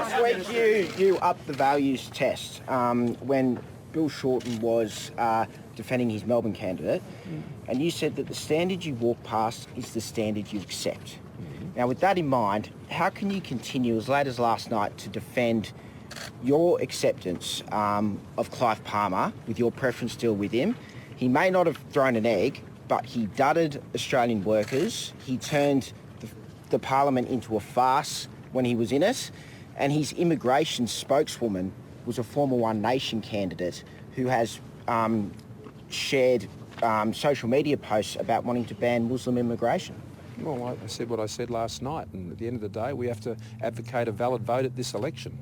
Last week you upped the values test when Bill Shorten was defending his Melbourne candidate, and you said that the standard you walk past is the standard you accept. Now, with that in mind, how can you continue as late as last night to defend your acceptance of Clive Palmer with your preference still with him? He may not have thrown an egg, but he dudded Australian workers. He turned the parliament into a farce when he was in it, and his immigration spokeswoman was a former One Nation candidate who has shared social media posts about wanting to ban Muslim immigration. Well, I said what I said last night, and at the end of the day, we have to advocate a valid vote at this election.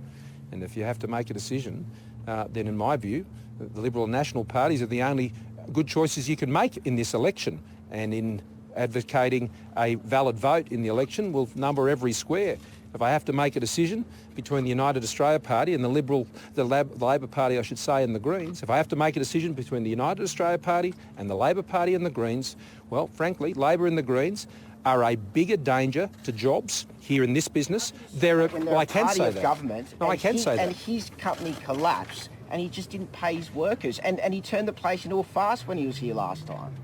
And if you have to make a decision, then in my view, the Liberal and National parties are the only good choices you can make in this election. And in advocating a valid vote in the election, we'll number every square. If I have to make a decision between the United Australia Party and the Labor Party, I should say, and the Greens, if I have to make a decision between the United Australia Party and the Labor Party and the Greens, well, frankly, Labor and the Greens are a bigger danger to jobs here in this business. I can say that. Government, no, I can say that. And his company collapsed, and he just didn't pay his workers, and he turned the place into a farce when he was here last time.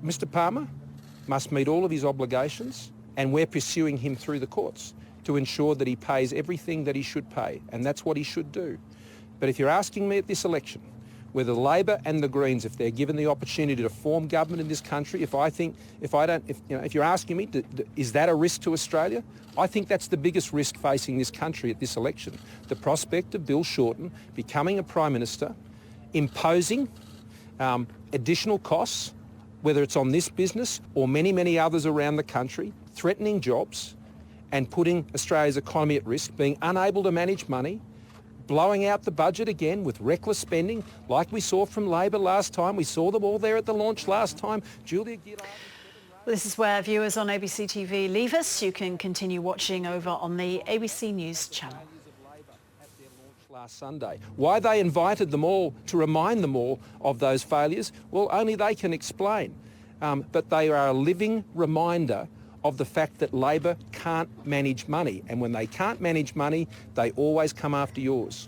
Mr. Palmer must meet all of his obligations, and we're pursuing him through the courts to ensure that he pays everything that he should pay, and that's what he should do. But if you're asking me at this election whether Labor and the Greens, if they're given the opportunity to form government in this country, if you're asking me, is that a risk to Australia? I think that's the biggest risk facing this country at this election. The prospect of Bill Shorten becoming a Prime Minister, imposing additional costs, whether it's on this business or many, many others around the country, threatening jobs and putting Australia's economy at risk, being unable to manage money, blowing out the budget again with reckless spending, like we saw from Labor last time. We saw them all there at the launch last time. Julia Gillard... This is where viewers on ABC TV leave us. You can continue watching over on the ABC News channel. Last Sunday. Why they invited them all to remind them all of those failures, well, only they can explain. But they are a living reminder of the fact that Labor can't manage money. And when they can't manage money, they always come after yours.